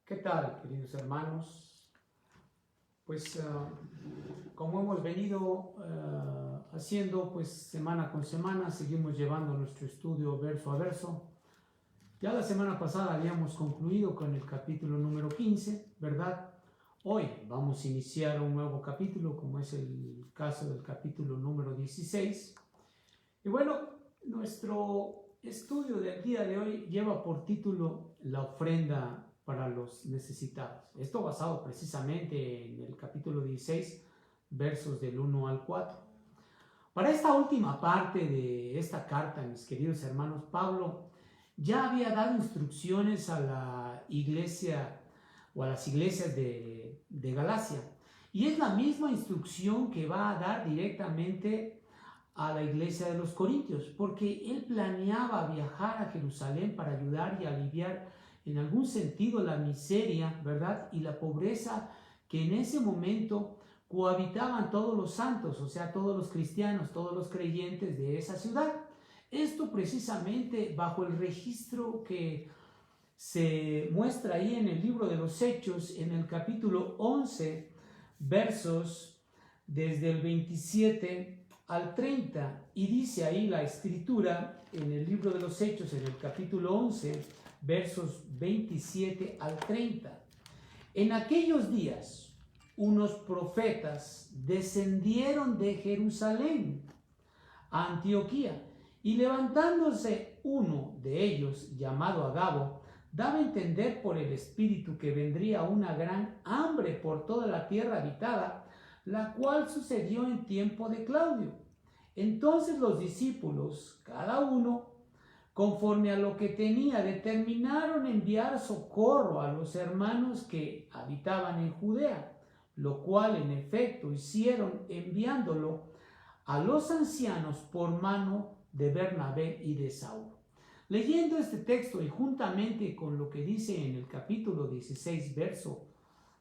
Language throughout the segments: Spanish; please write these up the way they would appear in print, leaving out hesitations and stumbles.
¿Qué tal, queridos hermanos? Pues como hemos venido haciendo pues semana con semana, seguimos llevando nuestro estudio verso a verso. Ya la semana pasada habíamos concluido con el capítulo número 15, ¿verdad? Hoy vamos a iniciar un nuevo capítulo, como es el caso del capítulo número 16. Y bueno, nuestro estudio del día de hoy lleva por título La ofrenda para los necesitados. Esto basado precisamente en el capítulo 16, versos del 1 al 4. Para esta última parte de esta carta, mis queridos hermanos, Pablo ya había dado instrucciones a la iglesia o a las iglesias de Galacia. Y es la misma instrucción que va a dar directamente a la iglesia de los Corintios, porque él planeaba viajar a Jerusalén para ayudar y aliviar en algún sentido la miseria, ¿verdad? Y la pobreza que en ese momento cohabitaban todos los santos, o sea, todos los cristianos, todos los creyentes de esa ciudad. Esto precisamente bajo el registro que se muestra ahí en el libro de los Hechos, en el capítulo 11, versos desde el 27 al 30, y dice ahí la escritura en el libro de los Hechos, en el capítulo 11, versos 27 al 30. En aquellos días, unos profetas descendieron de Jerusalén a Antioquía, y levantándose uno de ellos, llamado Agabo, daba a entender por el Espíritu que vendría una gran hambre por toda la tierra habitada, la cual sucedió en tiempo de Claudio. Entonces los discípulos, cada uno, conforme a lo que tenía, determinaron enviar socorro a los hermanos que habitaban en Judea, lo cual en efecto hicieron, enviándolo a los ancianos por mano de Bernabé y de Saulo. Leyendo este texto y juntamente con lo que dice en el capítulo 16, verso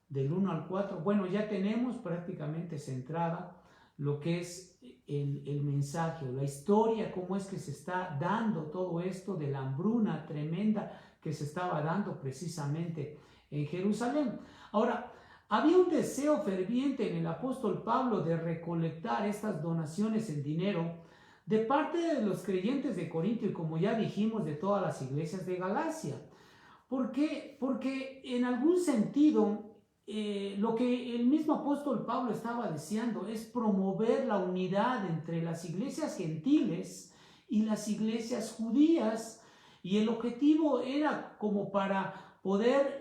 del 1 al 4, bueno, ya tenemos prácticamente centrada lo que es el mensaje, la historia, cómo es que se está dando todo esto de la hambruna tremenda que se estaba dando precisamente en Jerusalén. Ahora, había un deseo ferviente en el apóstol Pablo de recolectar estas donaciones en dinero de parte de los creyentes de Corinto y, como ya dijimos, de todas las iglesias de Galacia. ¿Por qué? Porque en algún sentido lo que el mismo apóstol Pablo estaba deseando es promover la unidad entre las iglesias gentiles y las iglesias judías, y el objetivo era como para poder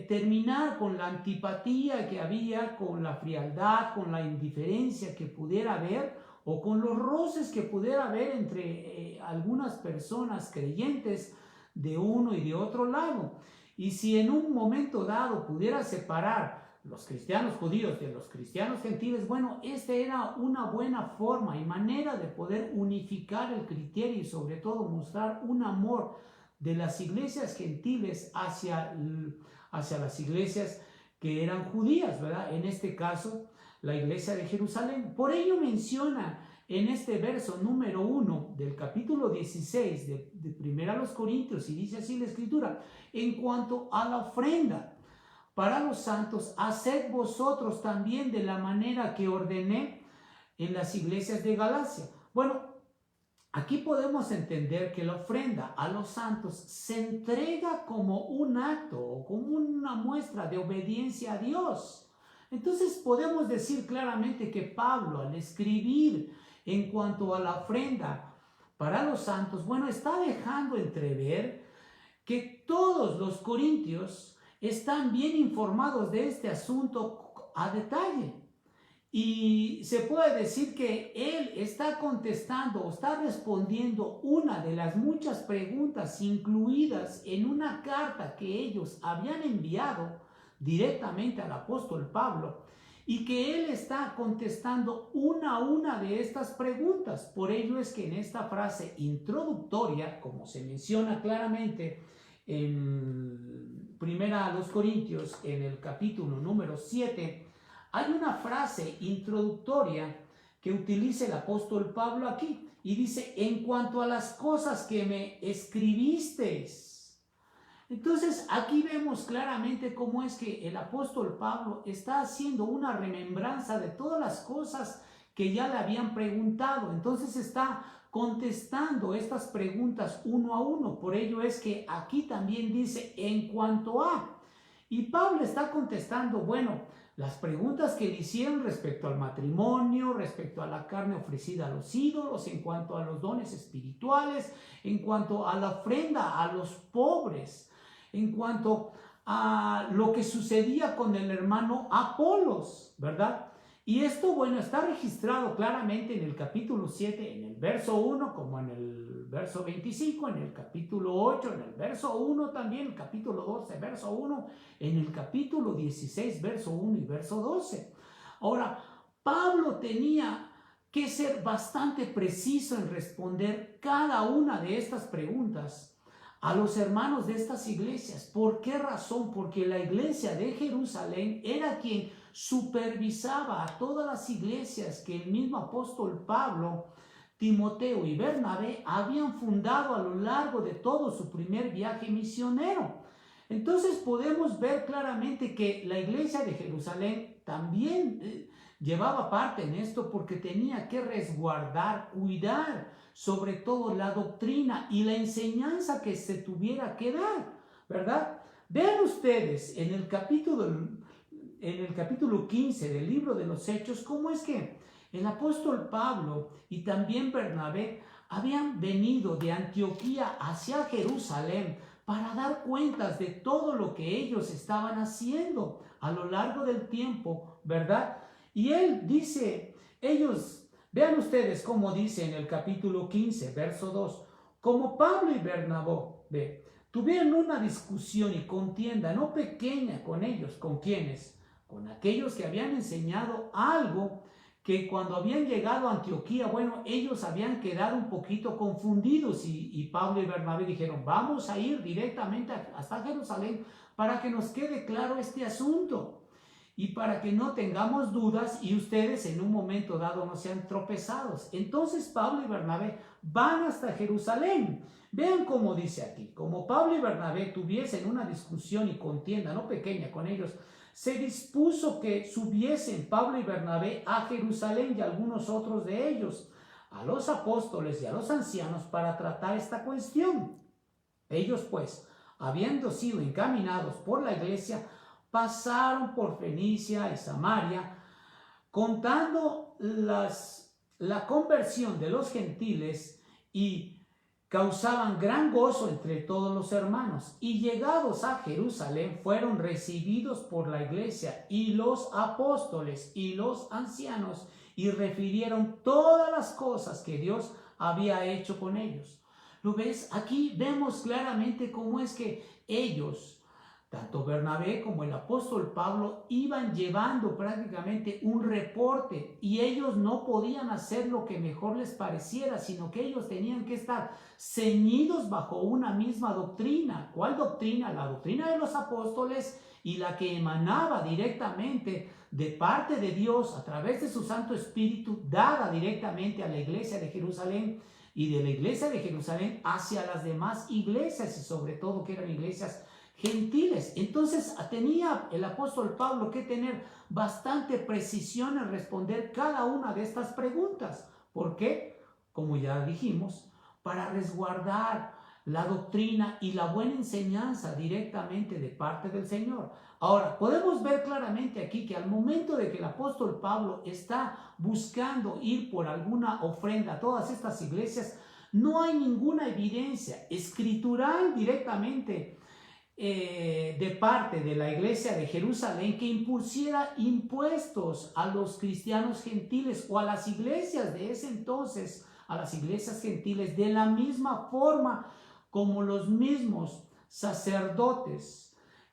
terminar con la antipatía que había, con la frialdad, con la indiferencia que pudiera haber o con los roces que pudiera haber entre algunas personas creyentes de uno y de otro lado. Y si en un momento dado pudiera separar los cristianos judíos de los cristianos gentiles, bueno, esta era una buena forma y manera de poder unificar el criterio y sobre todo mostrar un amor de las iglesias gentiles hacia las iglesias que eran judías, ¿verdad? En este caso, la iglesia de Jerusalén. Por ello menciona en este verso número 1 del capítulo 16 de Primera a los Corintios, y dice así la escritura: en cuanto a la ofrenda para los santos, haced vosotros también de la manera que ordené en las iglesias de Galacia. Bueno, aquí podemos entender que la ofrenda a los santos se entrega como un acto o como una muestra de obediencia a Dios. Entonces podemos decir claramente que Pablo, al escribir en cuanto a la ofrenda para los santos, bueno, está dejando entrever que todos los corintios están bien informados de este asunto a detalle. Y se puede decir que él está contestando o está respondiendo una de las muchas preguntas incluidas en una carta que ellos habían enviado directamente al apóstol Pablo, y que él está contestando una a una de estas preguntas. Por ello es que en esta frase introductoria, como se menciona claramente en Primera a los Corintios, en el capítulo número 7, hay una frase introductoria que utiliza el apóstol Pablo aquí y dice: en cuanto a las cosas que me escribisteis. Entonces aquí vemos claramente cómo es que el apóstol Pablo está haciendo una remembranza de todas las cosas que ya le habían preguntado. Entonces está contestando estas preguntas uno a uno. Por ello es que aquí también dice en cuanto a. Y Pablo está contestando, bueno, las preguntas que le hicieron respecto al matrimonio, respecto a la carne ofrecida a los ídolos, en cuanto a los dones espirituales, en cuanto a la ofrenda a los pobres, en cuanto a lo que sucedía con el hermano Apolos, ¿verdad? Y esto, bueno, está registrado claramente en el capítulo 7, en el verso 1, como en el verso 25, en el capítulo 8, en el verso 1 también, el capítulo 12, verso 1, en el capítulo 16, verso 1 y verso 12. Ahora, Pablo tenía que ser bastante preciso en responder cada una de estas preguntas a los hermanos de estas iglesias. ¿Por qué razón? Porque la iglesia de Jerusalén era quien supervisaba a todas las iglesias que el mismo apóstol Pablo, Timoteo y Bernabé habían fundado a lo largo de todo su primer viaje misionero. Entonces podemos ver claramente que la iglesia de Jerusalén también llevaba parte en esto porque tenía que resguardar, cuidar sobre todo la doctrina y la enseñanza que se tuviera que dar, ¿verdad? Vean ustedes en el capítulo 15 del libro de los Hechos, cómo es que el apóstol Pablo y también Bernabé habían venido de Antioquía hacia Jerusalén para dar cuentas de todo lo que ellos estaban haciendo a lo largo del tiempo, ¿verdad? Y él dice, vean ustedes cómo dice en el capítulo 15, verso 2, como Pablo y Bernabé tuvieron una discusión y contienda no pequeña con ellos, ¿con quiénes? Con aquellos que habían enseñado algo que cuando habían llegado a Antioquía, bueno, ellos habían quedado un poquito confundidos y Pablo y Bernabé dijeron, vamos a ir directamente hasta Jerusalén para que nos quede claro este asunto y para que no tengamos dudas y ustedes en un momento dado no sean tropezados. Entonces Pablo y Bernabé van hasta Jerusalén. Vean cómo dice aquí, como Pablo y Bernabé tuviesen una discusión y contienda no pequeña con ellos, se dispuso que subiesen Pablo y Bernabé a Jerusalén y algunos otros de ellos, a los apóstoles y a los ancianos para tratar esta cuestión. Ellos pues, habiendo sido encaminados por la iglesia, pasaron por Fenicia y Samaria, contando la conversión de los gentiles y causaban gran gozo entre todos los hermanos. Y llegados a Jerusalén fueron recibidos por la iglesia y los apóstoles y los ancianos y refirieron todas las cosas que Dios había hecho con ellos. ¿Lo ves? Aquí vemos claramente cómo es que ellos, tanto Bernabé como el apóstol Pablo, iban llevando prácticamente un reporte y ellos no podían hacer lo que mejor les pareciera, sino que ellos tenían que estar ceñidos bajo una misma doctrina. ¿Cuál doctrina? La doctrina de los apóstoles y la que emanaba directamente de parte de Dios a través de su Santo Espíritu, dada directamente a la iglesia de Jerusalén y de la iglesia de Jerusalén hacia las demás iglesias y sobre todo que eran iglesias gentiles. Entonces tenía el apóstol Pablo que tener bastante precisión en responder cada una de estas preguntas. ¿Por qué? Como ya dijimos, para resguardar la doctrina y la buena enseñanza directamente de parte del Señor. Ahora, podemos ver claramente aquí que al momento de que el apóstol Pablo está buscando ir por alguna ofrenda a todas estas iglesias, no hay ninguna evidencia escritural directamente de parte de la iglesia de Jerusalén que impusiera impuestos a los cristianos gentiles o a las iglesias de ese entonces, a las iglesias gentiles, de la misma forma como los mismos sacerdotes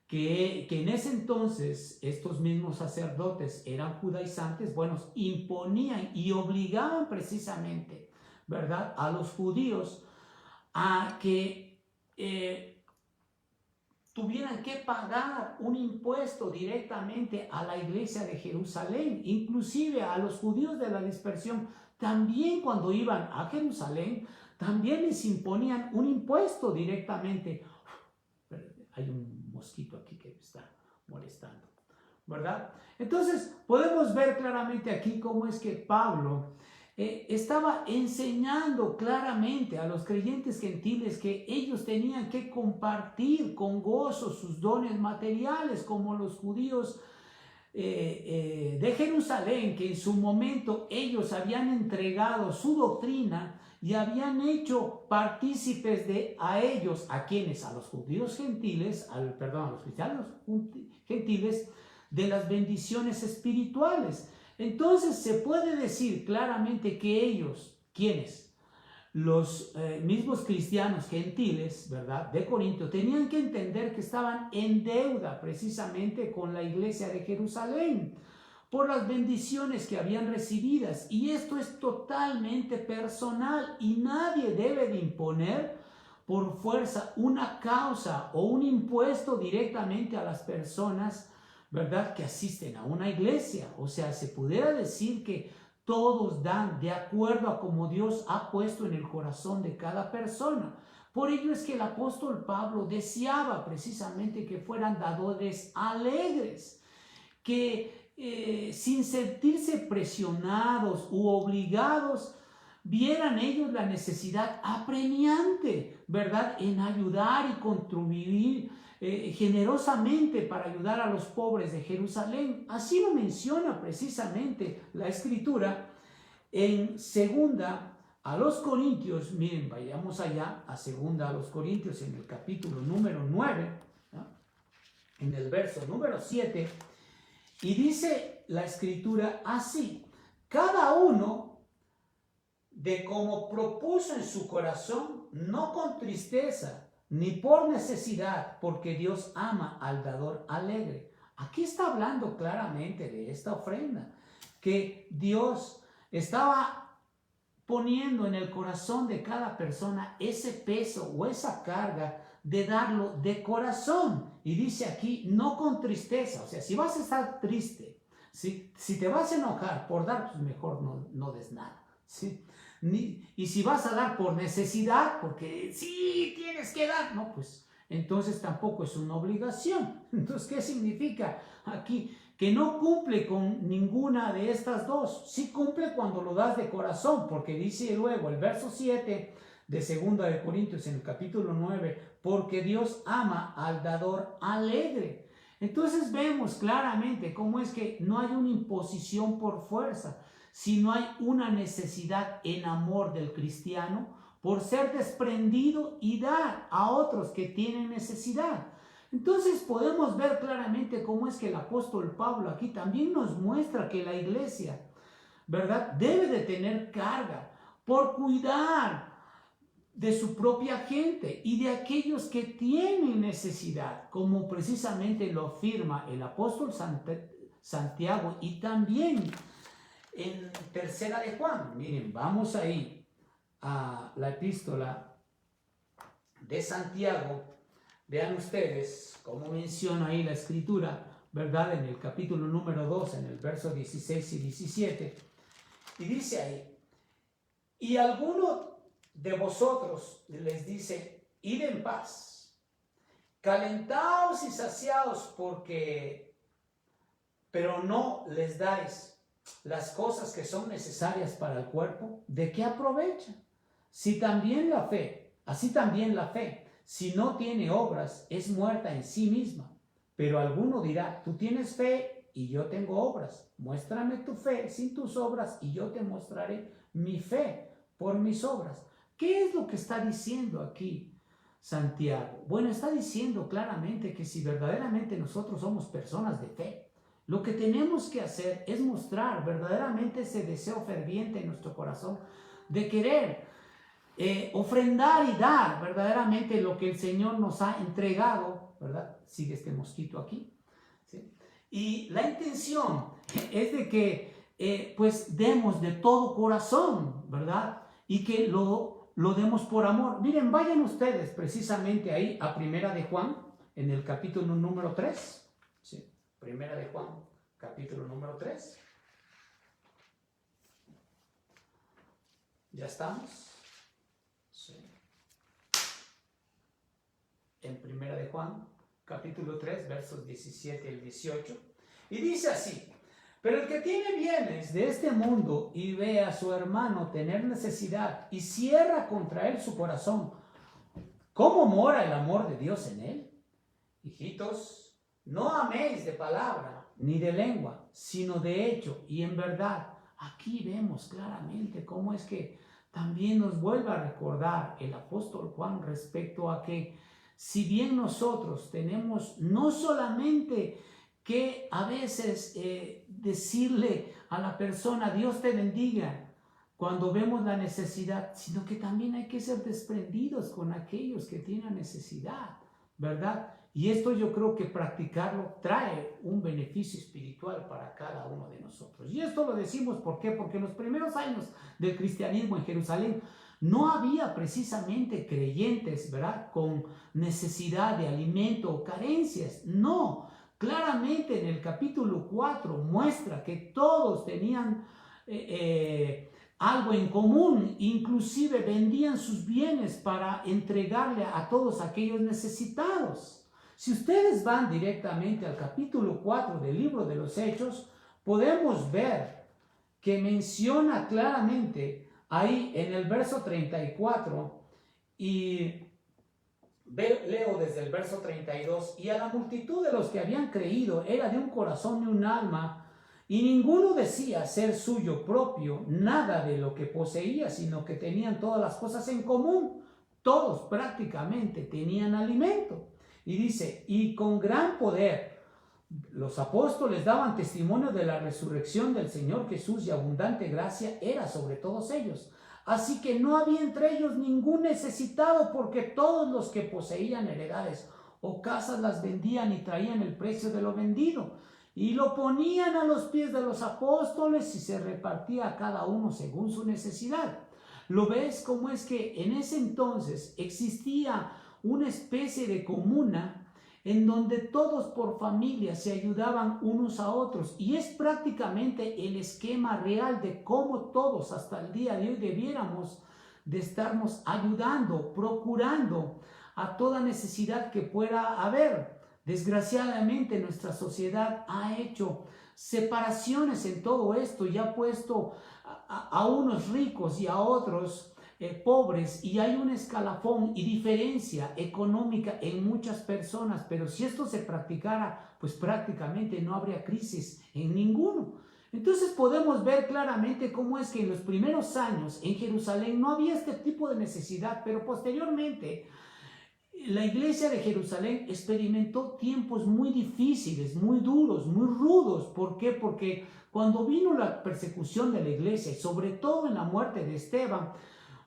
que en ese entonces estos mismos sacerdotes eran judaizantes, bueno, imponían y obligaban precisamente, ¿verdad?, a los judíos a que tuvieran que pagar un impuesto directamente a la iglesia de Jerusalén, inclusive a los judíos de la dispersión. También cuando iban a Jerusalén, también les imponían un impuesto directamente. hay un mosquito aquí que me está molestando, ¿verdad? Entonces podemos ver claramente aquí cómo es que Pablo estaba enseñando claramente a los creyentes gentiles que ellos tenían que compartir con gozo sus dones materiales, como los judíos de Jerusalén, que en su momento ellos habían entregado su doctrina y habían hecho partícipes a ellos, ¿a quienes? A los judíos gentiles, a los cristianos gentiles, de las bendiciones espirituales. Entonces se puede decir claramente que ellos, ¿quiénes? Los mismos cristianos gentiles, ¿verdad?, de Corinto, tenían que entender que estaban en deuda precisamente con la iglesia de Jerusalén por las bendiciones que habían recibidas. Y esto es totalmente personal y nadie debe de imponer por fuerza una causa o un impuesto directamente a las personas, ¿verdad?, que asisten a una iglesia. O sea, se pudiera decir que todos dan de acuerdo a como Dios ha puesto en el corazón de cada persona. Por ello es que el apóstol Pablo deseaba precisamente que fueran dadores alegres, que sin sentirse presionados u obligados, vieran ellos la necesidad apremiante, ¿verdad?, en ayudar y contribuir generosamente para ayudar a los pobres de Jerusalén. Así lo menciona precisamente la Escritura en segunda a los Corintios. Miren, vayamos allá a segunda a los Corintios en el capítulo número 9, ¿no?, en el verso número 7, y dice la Escritura así: cada uno de como propuso en su corazón, no con tristeza ni por necesidad, porque Dios ama al dador alegre. Aquí está hablando claramente de esta ofrenda, que Dios estaba poniendo en el corazón de cada persona ese peso o esa carga de darlo de corazón. Y dice aquí, no con tristeza. O sea, si vas a estar triste, si te vas a enojar por dar, pues mejor no des nada, ¿sí? Y si vas a dar por necesidad, porque sí tienes que dar, no, pues entonces tampoco es una obligación. Entonces, ¿qué significa aquí? Que no cumple con ninguna de estas dos. Sí cumple cuando lo das de corazón, porque dice luego el verso 7 de 2 de Corintios en el capítulo 9, porque Dios ama al dador alegre. Entonces vemos claramente cómo es que no hay una imposición por fuerza, sino hay una necesidad en amor del cristiano por ser desprendido y dar a otros que tienen necesidad. Entonces podemos ver claramente cómo es que el apóstol Pablo aquí también nos muestra que la iglesia, ¿verdad?, debe de tener carga por cuidar de su propia gente y de aquellos que tienen necesidad, como precisamente lo afirma el apóstol Santiago, y también en tercera de Juan. Miren, vamos ahí a la epístola de Santiago. Vean ustedes cómo menciona ahí la Escritura, ¿verdad?, en el capítulo número 2, en el verso 16 y 17. Y dice ahí: y alguno de vosotros les dice, id en paz, calentaos y saciaos, pero no les dais las cosas que son necesarias para el cuerpo, ¿de qué aprovecha? Así también la fe, si no tiene obras, es muerta en sí misma. Pero alguno dirá, tú tienes fe y yo tengo obras. Muéstrame tu fe sin tus obras y yo te mostraré mi fe por mis obras. ¿Qué es lo que está diciendo aquí Santiago? Bueno, está diciendo claramente que si verdaderamente nosotros somos personas de fe, lo que tenemos que hacer es mostrar verdaderamente ese deseo ferviente en nuestro corazón de querer ofrendar y dar verdaderamente lo que el Señor nos ha entregado, ¿verdad? Sigue este mosquito aquí, ¿sí? Y la intención es de que pues demos de todo corazón, ¿verdad? Y que lo demos por amor. Miren, vayan ustedes precisamente ahí a Primera de Juan, en el capítulo número 3, ¿sí? Primera de Juan, capítulo número 3. ¿Ya estamos? Sí. En Primera de Juan, capítulo 3, versos 17 y 18. Y dice así: pero el que tiene bienes de este mundo y ve a su hermano tener necesidad y cierra contra él su corazón, ¿cómo mora el amor de Dios en él? Hijitos, no améis de palabra ni de lengua, sino de hecho y en verdad. Aquí vemos claramente cómo es que también nos vuelve a recordar el apóstol Juan respecto a que si bien nosotros tenemos no solamente que a veces decirle a la persona Dios te bendiga cuando vemos la necesidad, sino que también hay que ser desprendidos con aquellos que tienen necesidad, ¿verdad? Y esto yo creo que practicarlo trae un beneficio espiritual para cada uno de nosotros. Y esto lo decimos, ¿por qué? Porque en los primeros años del cristianismo en Jerusalén no había precisamente creyentes, ¿verdad?, con necesidad de alimento o carencias. No, claramente en el capítulo 4 muestra que todos tenían algo en común, inclusive vendían sus bienes para entregarle a todos aquellos necesitados. Si ustedes van directamente al capítulo 4 del libro de los Hechos, podemos ver que menciona claramente ahí en el verso 34, y leo desde el verso 32, y a la multitud de los que habían creído era de un corazón y un alma, y ninguno decía ser suyo propio nada de lo que poseía, sino que tenían todas las cosas en común. Todos prácticamente tenían alimento. Y dice, y con gran poder los apóstoles daban testimonio de la resurrección del Señor Jesús, y abundante gracia era sobre todos ellos. Así que no había entre ellos ningún necesitado, porque todos los que poseían heredades o casas las vendían y traían el precio de lo vendido y lo ponían a los pies de los apóstoles, y se repartía a cada uno según su necesidad. ¿Lo ves cómo es que en ese entonces existía una especie de comuna en donde todos por familia se ayudaban unos a otros? Y es prácticamente el esquema real de cómo todos hasta el día de hoy debiéramos de estarnos ayudando, procurando a toda necesidad que pueda haber. Desgraciadamente nuestra sociedad ha hecho separaciones en todo esto y ha puesto a unos ricos y a otros pobres, y hay un escalafón y diferencia económica en muchas personas. Pero si esto se practicara, pues prácticamente no habría crisis en ninguno. Entonces podemos ver claramente cómo es que en los primeros años en Jerusalén no había este tipo de necesidad, pero posteriormente la iglesia de Jerusalén experimentó tiempos muy difíciles, muy duros, muy rudos. ¿Por qué? Porque cuando vino la persecución de la iglesia, y sobre todo en la muerte de Esteban,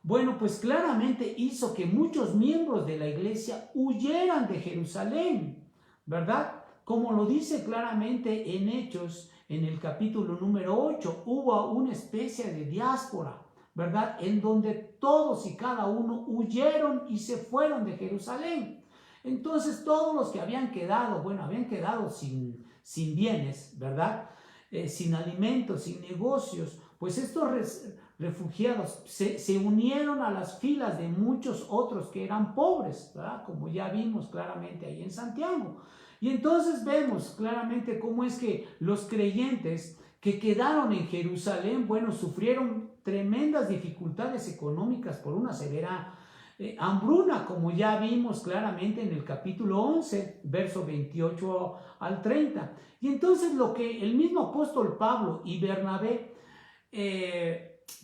bueno, pues claramente hizo que muchos miembros de la iglesia huyeran de Jerusalén, ¿verdad? Como lo dice claramente en Hechos, en el capítulo número 8, hubo una especie de diáspora, ¿verdad?, en donde todos y cada uno huyeron y se fueron de Jerusalén. Entonces todos los que habían quedado, bueno, habían quedado sin bienes, ¿verdad?, sin alimentos, sin negocios, pues estos refugiados se unieron a las filas de muchos otros que eran pobres, ¿verdad?, como ya vimos claramente ahí en Santiago. Y entonces vemos claramente cómo es que los creyentes que quedaron en Jerusalén, bueno, sufrieron tremendas dificultades económicas por una severa hambruna, como ya vimos claramente en el capítulo 11, verso 28 al 30. Y entonces lo que el mismo apóstol Pablo y Bernabé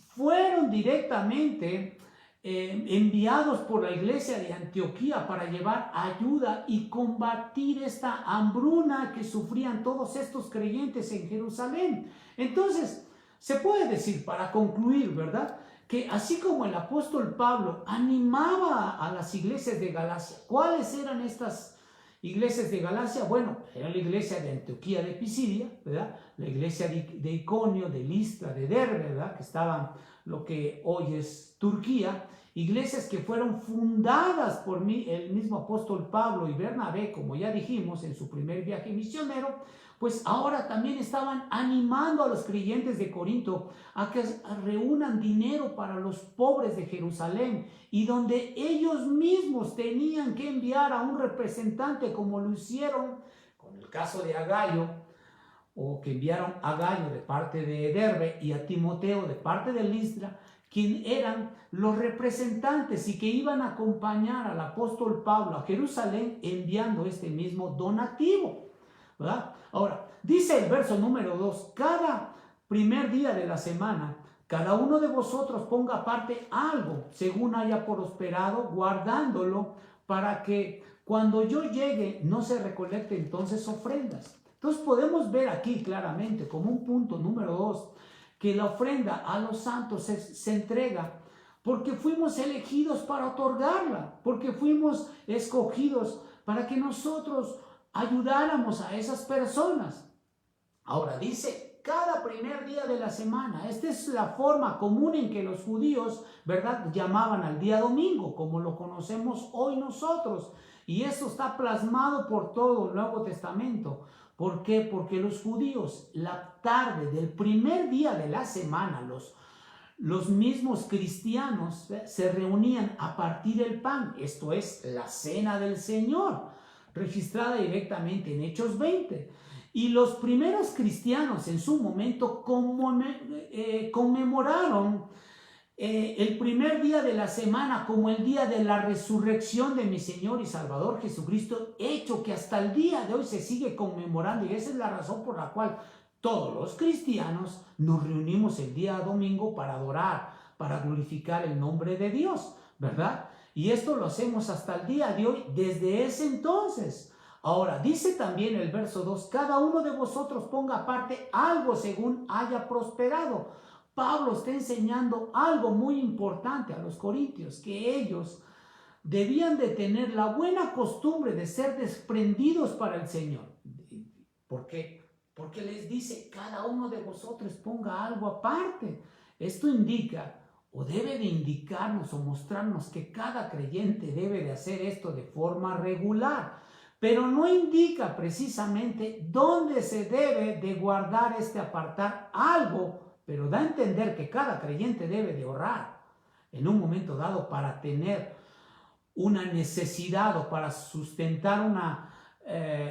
fueron directamente enviados por la iglesia de Antioquía para llevar ayuda y combatir esta hambruna que sufrían todos estos creyentes en Jerusalén. Entonces, se puede decir, para concluir, ¿verdad?, que así como el apóstol Pablo animaba a las iglesias de Galacia, ¿cuáles eran estas iglesias de Galacia? Bueno, era la iglesia de Antioquía de Pisidia, ¿verdad?, la iglesia de Iconio, de Listra, de Derbe, ¿verdad?, que estaban lo que hoy es Turquía, iglesias que fueron fundadas por el mismo apóstol Pablo y Bernabé, como ya dijimos en su primer viaje misionero, pues ahora también estaban animando a los creyentes de Corinto a que reúnan dinero para los pobres de Jerusalén, y donde ellos mismos tenían que enviar a un representante, como lo hicieron con el caso de Agayo, o que enviaron a Gayo de parte de Derbe y a Timoteo de parte de Listra, quien eran los representantes y que iban a acompañar al apóstol Pablo a Jerusalén enviando este mismo donativo, ¿verdad? Ahora, dice el verso número 2, cada primer día de la semana, cada uno de vosotros ponga aparte algo según haya prosperado, guardándolo para que cuando yo llegue no se recolecte entonces ofrendas. Entonces podemos ver aquí claramente como un punto número 2 que la ofrenda a los santos se entrega porque fuimos elegidos para otorgarla, porque fuimos escogidos para que nosotros ayudáramos a esas personas. Ahora dice, cada primer día de la semana. Esta es la forma común en que los judíos, ¿verdad?, llamaban al día domingo, como lo conocemos hoy nosotros. Y eso está plasmado por todo el Nuevo Testamento. ¿Por qué? Porque los judíos, la tarde del primer día de la semana, los mismos cristianos se reunían a partir el pan. Esto es la cena del Señor, registrada directamente en Hechos 20. Y los primeros cristianos en su momento conmemoraron el primer día de la semana como el día de la resurrección de mi Señor y Salvador Jesucristo, hecho que hasta el día de hoy se sigue conmemorando, y esa es la razón por la cual todos los cristianos nos reunimos el día domingo para adorar, para glorificar el nombre de Dios, ¿verdad? Y esto lo hacemos hasta el día de hoy, desde ese entonces. Ahora, dice también el verso 2, cada uno de vosotros ponga aparte algo según haya prosperado. Pablo está enseñando algo muy importante a los corintios, que ellos debían de tener la buena costumbre de ser desprendidos para el Señor. ¿Por qué? Porque les dice, cada uno de vosotros ponga algo aparte. Esto indica, o debe de indicarnos o mostrarnos que cada creyente debe de hacer esto de forma regular, pero no indica precisamente dónde se debe de guardar este apartar algo, pero da a entender que cada creyente debe de ahorrar en un momento dado para tener una necesidad o para sustentar una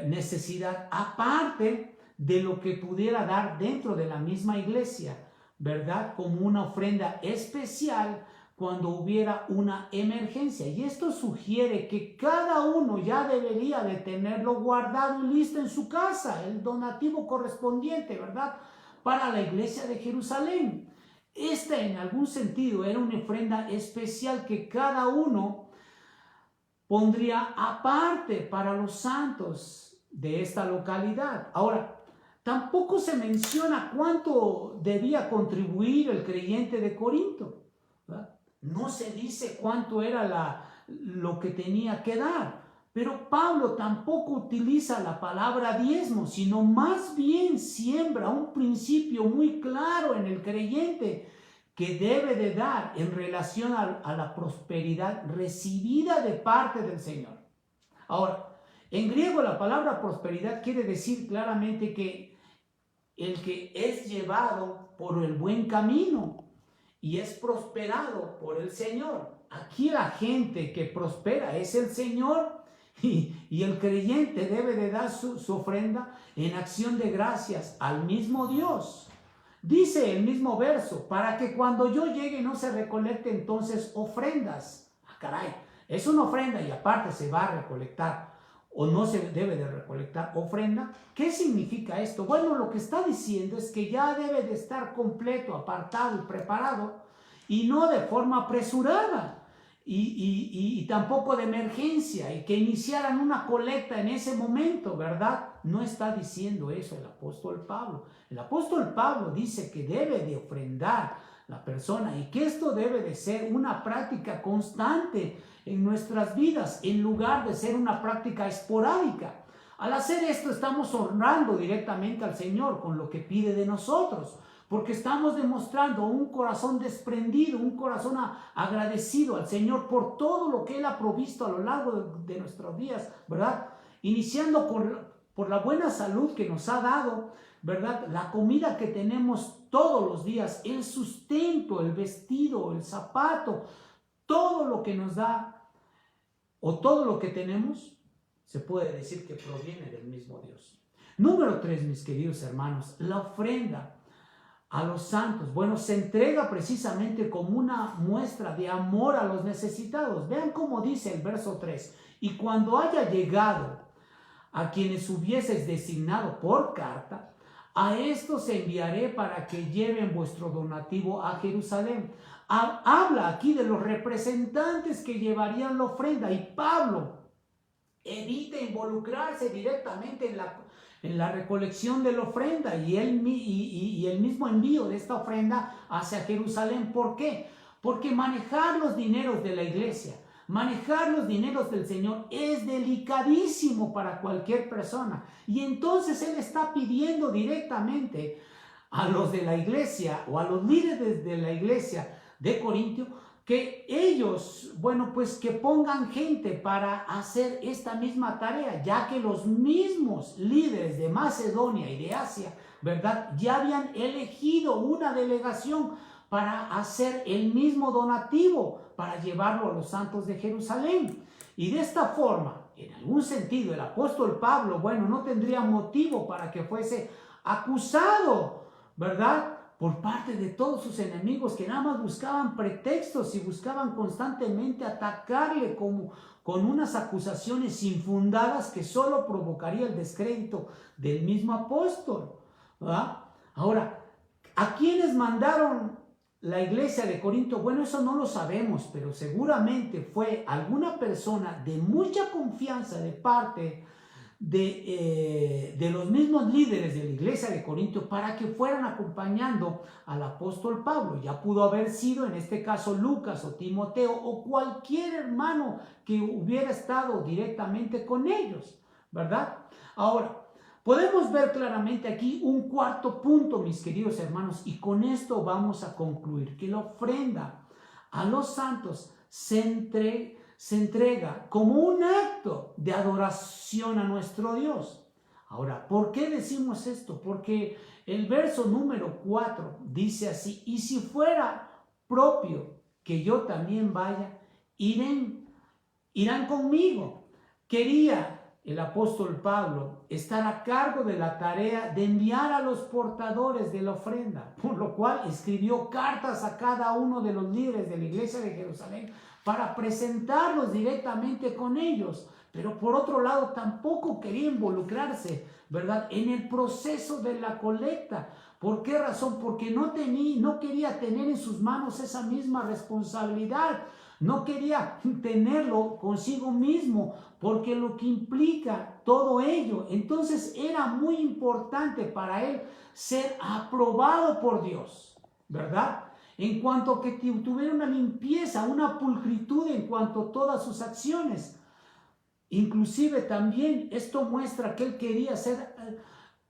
necesidad aparte de lo que pudiera dar dentro de la misma iglesia, ¿verdad? Como una ofrenda especial cuando hubiera una emergencia. Y esto sugiere que cada uno ya debería de tenerlo guardado y listo en su casa, el donativo correspondiente, ¿verdad?, para la iglesia de Jerusalén. Esta en algún sentido era una ofrenda especial que cada uno pondría aparte para los santos de esta localidad. Ahora, tampoco se menciona cuánto debía contribuir el creyente de Corinto, ¿verdad? No se dice cuánto era lo que tenía que dar, pero Pablo tampoco utiliza la palabra diezmo, sino más bien siembra un principio muy claro en el creyente que debe de dar en relación a la prosperidad recibida de parte del Señor. Ahora, en griego la palabra prosperidad quiere decir claramente que el que es llevado por el buen camino y es prosperado por el Señor. Aquí la gente que prospera es el Señor, y el creyente debe de dar su ofrenda en acción de gracias al mismo Dios. Dice el mismo verso, para que cuando yo llegue no se recolecte entonces ofrendas. Ah, caray, es una ofrenda y aparte se va a recolectar, o no se debe de recolectar ofrenda. ¿Qué significa esto? Bueno, lo que está diciendo es que ya debe de estar completo, apartado y preparado, y no de forma apresurada, y tampoco de emergencia, y que iniciaran una colecta en ese momento, ¿verdad? No está diciendo eso el apóstol Pablo. El apóstol Pablo dice que debe de ofrendar la persona y que esto debe de ser una práctica constante en nuestras vidas, en lugar de ser una práctica esporádica. Al hacer esto estamos honrando directamente al Señor con lo que pide de nosotros. porque estamos demostrando un corazón desprendido, un corazón agradecido al Señor por todo lo que Él ha provisto a lo largo de nuestros días, ¿verdad? Iniciando por la buena salud que nos ha dado, ¿verdad? La comida que tenemos todos los días, el sustento, el vestido, el zapato, todo lo que nos da o todo lo que tenemos, se puede decir que proviene del mismo Dios. Número 3, mis queridos hermanos, la ofrenda a los santos. Bueno, se entrega precisamente como una muestra de amor a los necesitados. Vean cómo dice el verso 3. Y cuando haya llegado a quienes hubieseis designado por carta, a estos enviaré para que lleven vuestro donativo a Jerusalén. Habla aquí de los representantes que llevarían la ofrenda, y Pablo evita involucrarse directamente en la recolección de la ofrenda y el mismo envío de esta ofrenda hacia Jerusalén. ¿Por qué? Porque manejar los dineros de la iglesia, manejar los dineros del Señor es delicadísimo para cualquier persona. Y entonces Él está pidiendo directamente a los de la iglesia o a los líderes de la iglesia de Corintio que ellos, bueno, pues que pongan gente para hacer esta misma tarea, ya que los mismos líderes de Macedonia y de Asia, ¿verdad?, ya habían elegido una delegación para hacer el mismo donativo, para llevarlo a los santos de Jerusalén. Y de esta forma, en algún sentido, el apóstol Pablo, bueno, no tendría motivo para que fuese acusado, ¿verdad?, por parte de todos sus enemigos, que nada más buscaban pretextos y buscaban constantemente atacarle con unas acusaciones infundadas que solo provocaría el descrédito del mismo apóstol, ¿verdad? Ahora, ¿a quiénes mandaron la iglesia de Corinto? Bueno, eso no lo sabemos, pero seguramente fue alguna persona de mucha confianza de parte de los mismos líderes de la iglesia de Corinto para que fueran acompañando al apóstol Pablo. Ya pudo haber sido en este caso Lucas o Timoteo o cualquier hermano que hubiera estado directamente con ellos, ¿verdad? Ahora, podemos ver claramente aquí un cuarto punto, mis queridos hermanos, y con esto vamos a concluir, que la ofrenda a los santos se entrega como un acto de adoración a nuestro Dios. Ahora, ¿por qué decimos esto? Porque el verso número 4 dice así: y si fuera propio que yo también vaya, irán conmigo. Quería el apóstol Pablo estar a cargo de la tarea de enviar a los portadores de la ofrenda, por lo cual escribió cartas a cada uno de los líderes de la iglesia de Jerusalén para presentarlos directamente con ellos. Pero por otro lado tampoco quería involucrarse, ¿verdad?, en el proceso de la colecta. ¿Por qué razón? Porque no quería tener en sus manos esa misma responsabilidad. No quería tenerlo consigo mismo, porque lo que implica todo ello. Entonces era muy importante para él ser aprobado por Dios, ¿verdad? En cuanto que tuviera una limpieza, una pulcritud en cuanto a todas sus acciones. Inclusive también esto muestra que él quería ser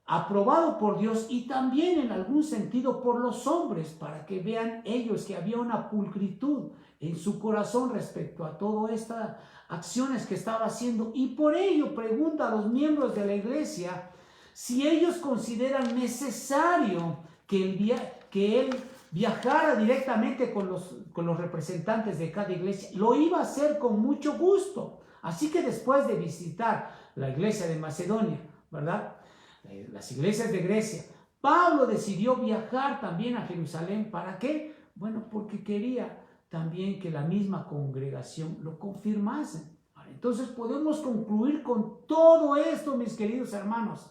aprobado por Dios y también en algún sentido por los hombres, para que vean ellos que había una pulcritud en su corazón respecto a todas estas acciones que estaba haciendo. Y por ello pregunta a los miembros de la iglesia si ellos consideran necesario que él viajara directamente con los representantes de cada iglesia. Lo iba a hacer con mucho gusto. Así que después de visitar la iglesia de Macedonia, ¿verdad?, las iglesias de Grecia, Pablo decidió viajar también a Jerusalén. ¿Para qué? Bueno, porque quería también que la misma congregación lo confirmase. Entonces podemos concluir con todo esto, mis queridos hermanos.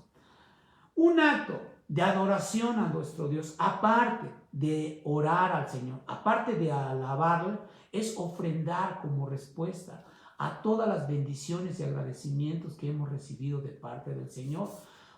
Un acto de adoración a nuestro Dios, aparte de orar al Señor, aparte de alabarle, es ofrendar como respuesta a todas las bendiciones y agradecimientos que hemos recibido de parte del Señor.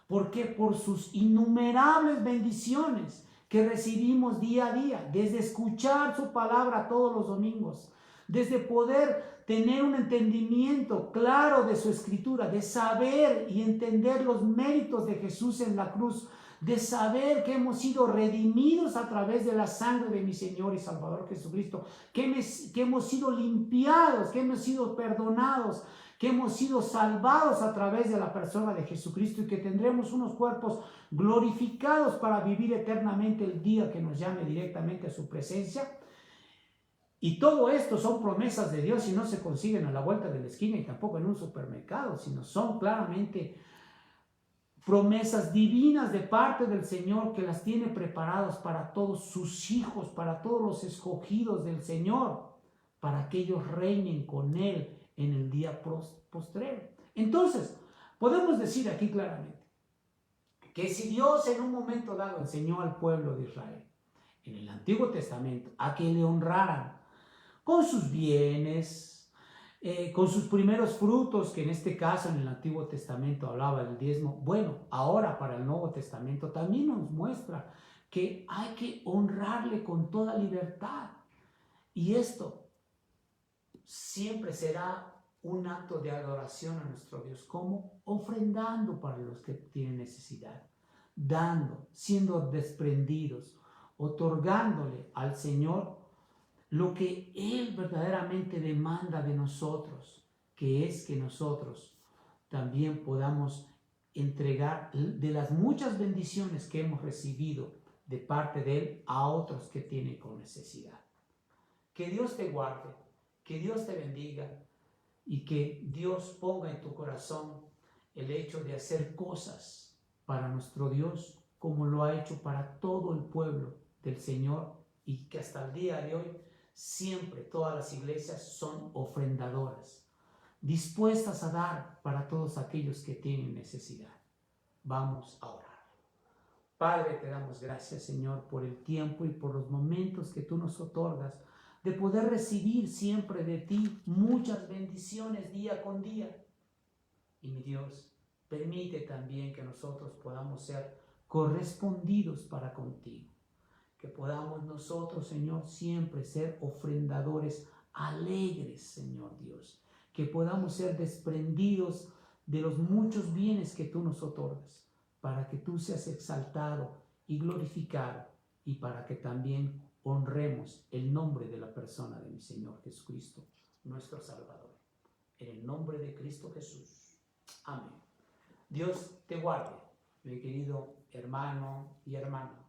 ¿Por qué? Por sus innumerables bendiciones que recibimos día a día, desde escuchar su palabra todos los domingos, desde poder tener un entendimiento claro de su escritura, de saber y entender los méritos de Jesús en la cruz, de saber que hemos sido redimidos a través de la sangre de mi Señor y Salvador Jesucristo, que hemos sido limpiados, que hemos sido perdonados, que hemos sido salvados a través de la persona de Jesucristo y que tendremos unos cuerpos glorificados para vivir eternamente el día que nos llame directamente a su presencia. Y todo esto son promesas de Dios y no se consiguen a la vuelta de la esquina y tampoco en un supermercado, sino son claramente promesas divinas de parte del Señor que las tiene preparadas para todos sus hijos, para todos los escogidos del Señor, para que ellos reinen con Él en el día postrero. Entonces, podemos decir aquí claramente que si Dios en un momento dado enseñó al pueblo de Israel en el Antiguo Testamento a que le honraran con sus bienes, con sus primeros frutos, que en este caso en el Antiguo Testamento hablaba del diezmo. Bueno, ahora para el Nuevo Testamento también nos muestra que hay que honrarle con toda libertad. Y esto siempre será un acto de adoración a nuestro Dios, como ofrendando para los que tienen necesidad, dando, siendo desprendidos, otorgándole al Señor lo que Él verdaderamente demanda de nosotros, que es que nosotros también podamos entregar de las muchas bendiciones que hemos recibido de parte de Él a otros que tienen con necesidad. Que Dios te guarde, que Dios te bendiga y que Dios ponga en tu corazón el hecho de hacer cosas para nuestro Dios como lo ha hecho para todo el pueblo del Señor y que hasta el día de hoy siempre todas las iglesias son ofrendadoras, dispuestas a dar para todos aquellos que tienen necesidad. Vamos a orar. Padre, te damos gracias, Señor, por el tiempo y por los momentos que tú nos otorgas de poder recibir siempre de ti muchas bendiciones día con día. Y mi Dios, permite también que nosotros podamos ser correspondidos para contigo. Que podamos nosotros, Señor, siempre ser ofrendadores alegres, Señor Dios. Que podamos ser desprendidos de los muchos bienes que tú nos otorgas, para que tú seas exaltado y glorificado y para que también honremos el nombre de la persona de mi Señor Jesucristo, nuestro Salvador. En el nombre de Cristo Jesús. Amén. Dios te guarde, mi querido hermano y hermana.